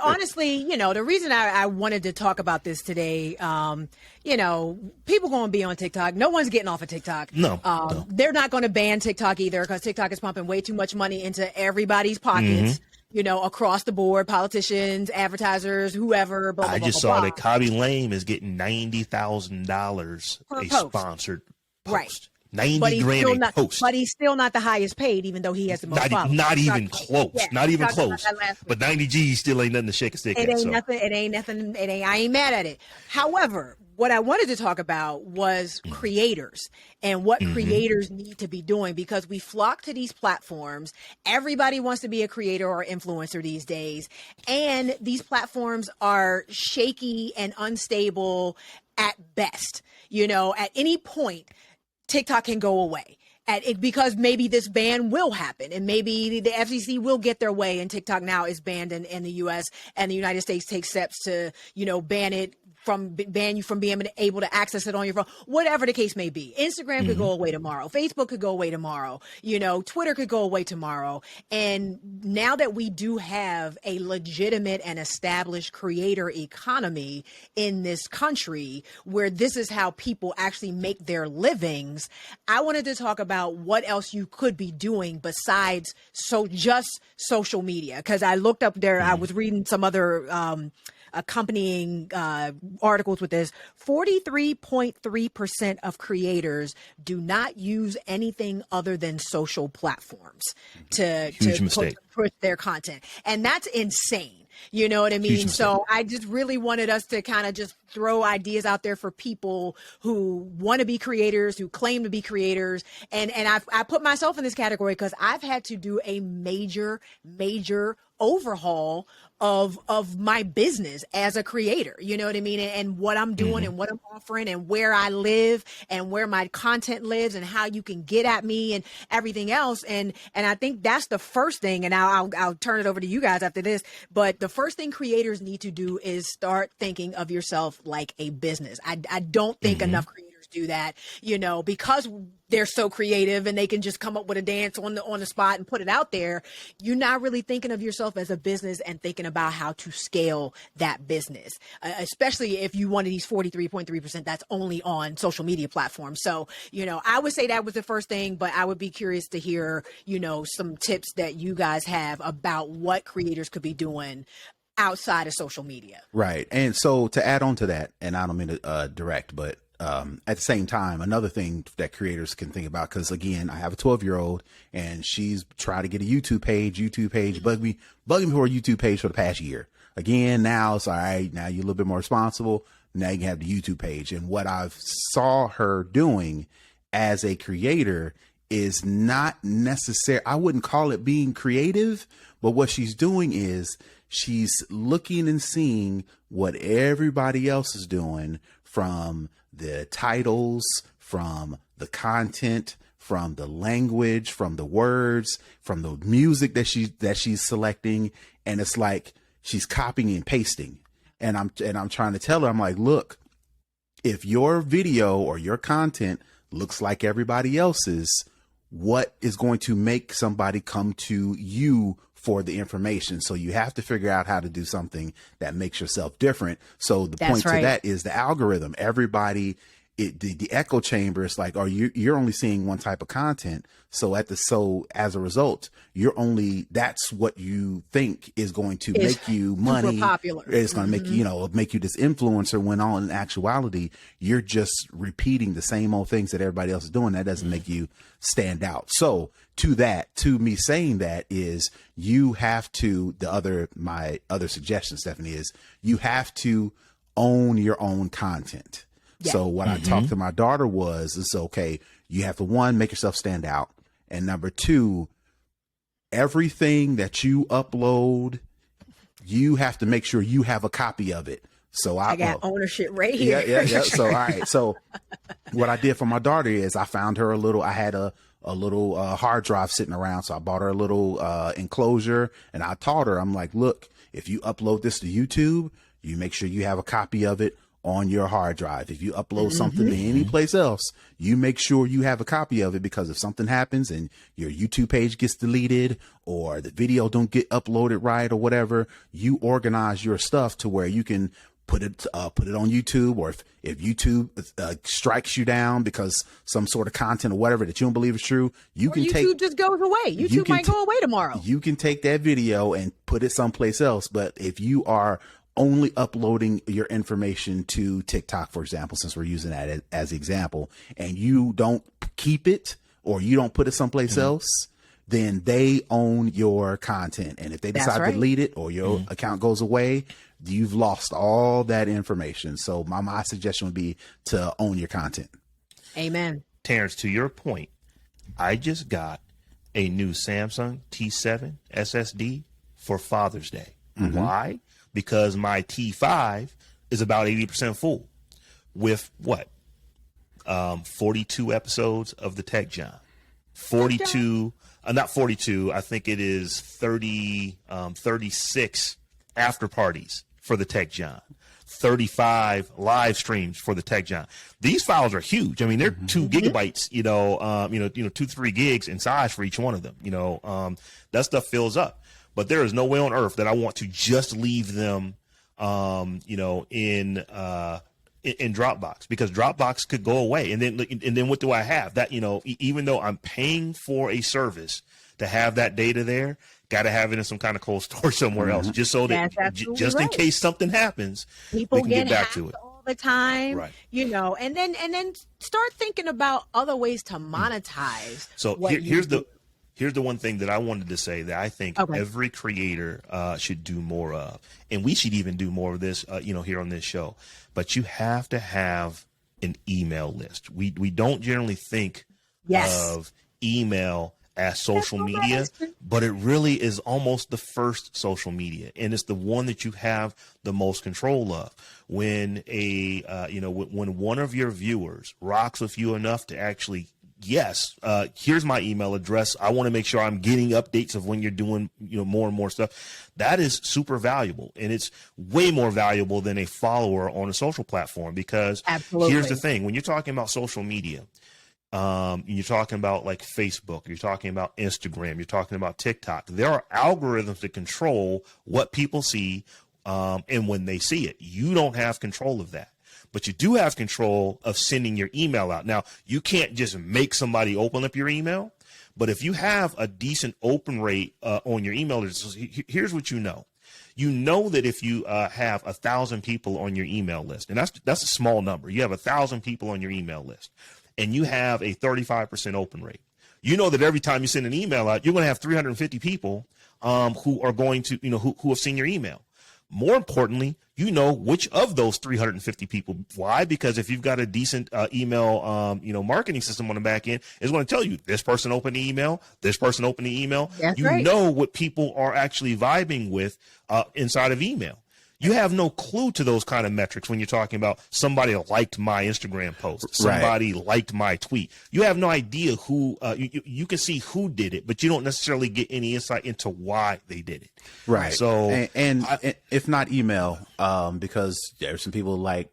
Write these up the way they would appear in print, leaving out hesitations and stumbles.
honestly, the reason I wanted to talk about this today, people going to be on TikTok. No one's getting off of TikTok. No. They're not going to ban TikTok either, because TikTok is pumping way too much money into everybody's pockets. Across the board, politicians, advertisers, whoever. Blah, blah, I blah, just blah, saw blah. that Kobby Lame is getting $90,000 a post. sponsored post. Right. 90 grand a post. But he's still not the highest paid, even though he has the most followers. Not even close. Yeah, not even close. But 90 G's still ain't nothing to shake a stick at. It ain't nothing. I ain't mad at it. However, what I wanted to talk about was creators and what creators need to be doing, because we flock to these platforms. Everybody wants to be a creator or influencer these days. And these platforms are shaky and unstable at best. At any point, TikTok can go away. Because maybe this ban will happen, and maybe the FCC will get their way, and TikTok now is banned in the U.S. and the United States takes steps to, ban you from being able to access it on your phone, whatever the case may be. Instagram could go away tomorrow. Facebook could go away tomorrow. Twitter could go away tomorrow. And now that we do have a legitimate and established creator economy in this country, where this is how people actually make their livings, I wanted to talk about what else you could be doing besides just social media. Because I looked up there, I was reading some other accompanying articles with this. 43.3% of creators do not use anything other than social platforms to push their content. And that's insane. You know what I mean? So I just really wanted us to kind of just throw ideas out there for people who want to be creators, who claim to be creators. And I put myself in this category because I've had to do a major overhaul of my business as a creator, you know what I mean? And what I'm doing and what I'm offering and where I live and where my content lives and how you can get at me and everything else. And I think that's the first thing. And I'll turn it over to you guys after this. But the first thing creators need to do is start thinking of yourself like a business. I don't think enough creators do that, because they're so creative and they can just come up with a dance on the spot and put it out there. You're not really thinking of yourself as a business and thinking about how to scale that business, especially if you one of these 43.3% that's only on social media platforms. So, I would say that was the first thing, but I would be curious to hear, some tips that you guys have about what creators could be doing outside of social media. Right. And so to add on to that, and I don't mean to direct, but at the same time, another thing that creators can think about, because again, I have a 12-year-old and she's trying to get a YouTube page, bugging me for a YouTube page for the past year. Again, now it's all right. Now you're a little bit more responsible. Now you can have the YouTube page. And what I've saw her doing as a creator is not necessary. I wouldn't call it being creative, but what she's doing is she's looking and seeing what everybody else is doing, from the titles, from the content, from the language, from the words, from the music that she's selecting. And it's like she's copying and pasting. And I'm trying to tell her, I'm like, look, if your video or your content looks like everybody else's, what is going to make somebody come to you for the information? So you have to figure out how to do something that makes yourself different. So the point to that is the algorithm. Everybody, the echo chamber is like, you're only seeing one type of content. So as a result, that's what you think is going to make you money. Popular. It's going to make make you this influencer, when all in actuality, you're just repeating the same old things that everybody else is doing. That doesn't make you stand out. So to me saying that is, you have to, my other suggestion, Stephanie, is you have to own your own content. Yeah. So what I talked to my daughter is okay, you have to, one, make yourself stand out. And number two, everything that you upload, you have to make sure you have a copy of it. So I got ownership right here. Yeah. So, all right. So what I did for my daughter is I found her I had a little hard drive sitting around. So I bought her a little enclosure, and I taught her, I'm like, look, if you upload this to YouTube, you make sure you have a copy of it on your hard drive. If you upload something to any place else, you make sure you have a copy of it, because if something happens and your YouTube page gets deleted or the video don't get uploaded right or whatever, you organize your stuff to where you can put it on YouTube, or if YouTube strikes you down because some sort of content or whatever that you don't believe is true, YouTube just goes away. YouTube might go away tomorrow. You can take that video and put it someplace else. But if you are only uploading your information to TikTok, for example, since we're using that as example, and you don't keep it or you don't put it someplace else, then they own your content. And if they decide to delete it or your account goes away, you've lost all that information. So my suggestion would be to own your content. Amen. Terrance, to your point, I just got a new Samsung T7 SSD for Father's Day. Why? Because my T5 is about 80% full with 42 episodes of the Tech John. 42, not 42. I think it is 36 after parties for the Tech John, 35 live streams for the Tech John. These files are huge. I mean, they're 2 gigabytes, 2-3 gigs in size for each one of them. That stuff fills up, but there is no way on earth that I want to just leave them, in Dropbox, because Dropbox could go away. And then what do I have? That, even though I'm paying for a service to have that data there, got to have it in some kind of cold storage somewhere else, just so that just in case something happens, people we can get back to it all the time, right? And then start thinking about other ways to monetize. So here's the one thing that I wanted to say that I think every creator should do more of, and we should even do more of this, here on this show. But you have to have an email list. We don't generally think of email as social media, but it really is almost the first social media, and it's the one that you have the most control of. When when one of your viewers rocks with you enough to actually, here's my email address, I want to make sure I'm getting updates of when you're doing more and more stuff, that is super valuable, and it's way more valuable than a follower on a social platform. Because here's the thing, when you're talking about social media, you're talking about like Facebook, you're talking about Instagram, you're talking about TikTok, there are algorithms that control what people see, and when they see it. You don't have control of that, but you do have control of sending your email out. Now, you can't just make somebody open up your email, but if you have a decent open rate on your email, here's what you know. You know that if you have 1,000 people on your email list, and that's a small number, you have 1,000 people on your email list, and you have a 35% open rate, you know that every time you send an email out, you're going to have 350 people who are going to, who have seen your email. More importantly, you know which of those 350 people. Why? Because if you've got a decent email, marketing system on the back end, it's going to tell you this person opened the email, this person opened the email. You know what people are actually vibing with inside of email. You have no clue to those kind of metrics when you're talking about somebody liked my Instagram post, somebody liked my tweet. You have no idea who, you can see who did it, but you don't necessarily get any insight into why they did it. Right. So, and if not email, because there's some people like,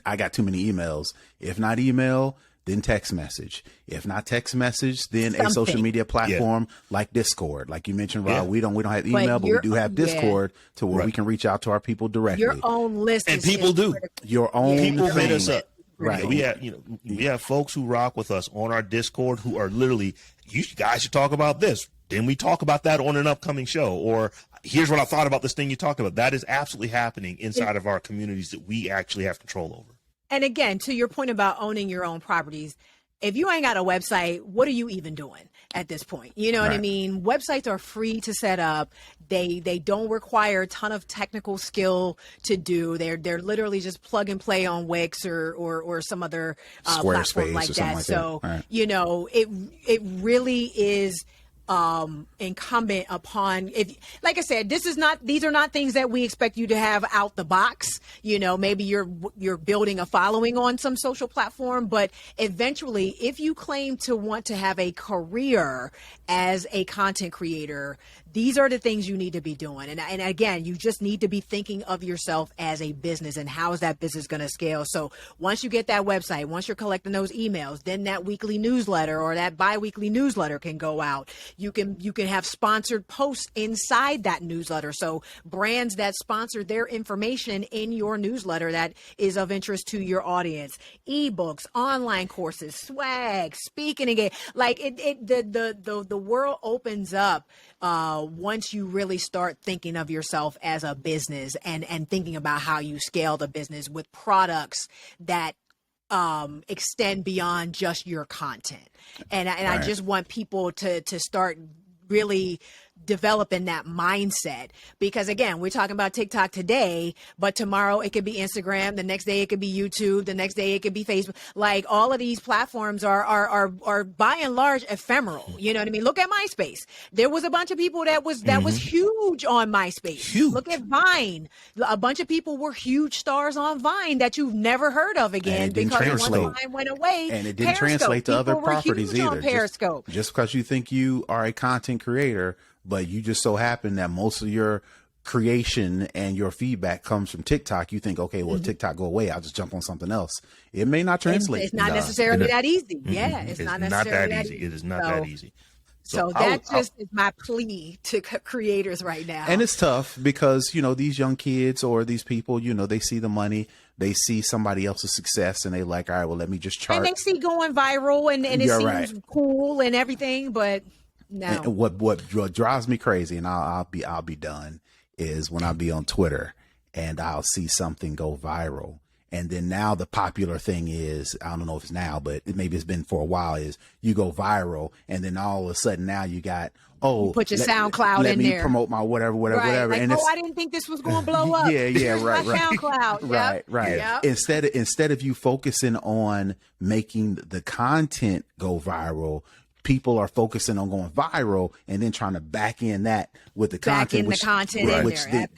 I got too many emails. If not email, then text message. If not text message, then a social media platform like Discord. Like you mentioned, Rob, we don't have email, but we do have Discord to where we can reach out to our people directly. Your own list, and people do your own. People hit us up. Right. We have folks who rock with us on our Discord who are literally, you guys should talk about this. Then we talk about that on an upcoming show, or here's what I thought about this thing you talked about. That is absolutely happening inside of our communities that we actually have control over. And again, to your point about owning your own properties, if you ain't got a website, what are you even doing at this point? You know what I mean? Websites are free to set up. They don't require a ton of technical skill to do. They're literally just plug and play on Wix or some other platform like that. So, it really is incumbent upon, if, like I said, these are not things that we expect you to have out the box. Maybe you're building a following on some social platform, but eventually, if you claim to want to have a career as a content creator, These are the things you need to be doing. And again, you just need to be thinking of yourself as a business and how is that business going to scale. So once you get that website, once you're collecting those emails, then that weekly newsletter or that bi-weekly newsletter can go out. You can have sponsored posts inside that newsletter. So brands that sponsor their information in your newsletter that is of interest to your audience, ebooks, online courses, swag, speaking again, like the world opens up once you really start thinking of yourself as a business and thinking about how you scale the business with products that extend beyond just your content. And I just want people to start really developing that mindset, because again, we're talking about TikTok today, but tomorrow it could be Instagram, the next day it could be YouTube, the next day it could be Facebook. Like all of these platforms are by and large ephemeral. You know what I mean? Look at MySpace. There was a bunch of people that was huge on MySpace. Huge. Look at Vine. A bunch of people were huge stars on Vine that you've never heard of again because once Vine went away. And it didn't translate to other properties either. Periscope. Just because you think you are a content creator, but you just so happen that most of your creation and your feedback comes from TikTok, you think, okay, well, TikTok go away, I'll just jump on something else. It may not translate. It's not necessarily that easy. Yeah, it's not necessarily that easy. It is not that easy. So that just is my plea to creators right now. And it's tough because, you know, these young kids or these people, you know, they see the money, they see somebody else's success, and they like, all right, well, let me just chart. And they see going viral and it seems cool and everything, but no. And what drives me crazy, and I'll be done, is when I be on Twitter and I'll see something go viral. And then now the popular thing is, I don't know if it's now, but maybe it's been for a while, is you go viral and then all of a sudden now you got, you put your SoundCloud in there. Let me promote my whatever. Like, and I didn't think this was going to blow up. right. SoundCloud. Right. Yep. Instead of you focusing on making the content go viral, people are focusing on going viral and then trying to back in that with the content.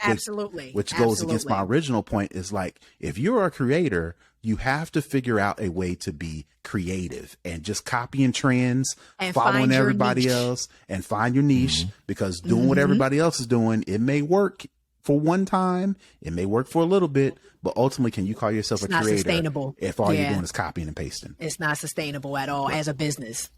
Absolutely. Which goes against my original point, is like, if you're a creator, you have to figure out a way to be creative and just copying trends and following everybody else and find your niche, because doing what everybody else is doing, it may work for one time, it may work for a little bit, but ultimately, can you call yourself a creator sustainable if all you're doing is copying and pasting? It's not sustainable at all as a business.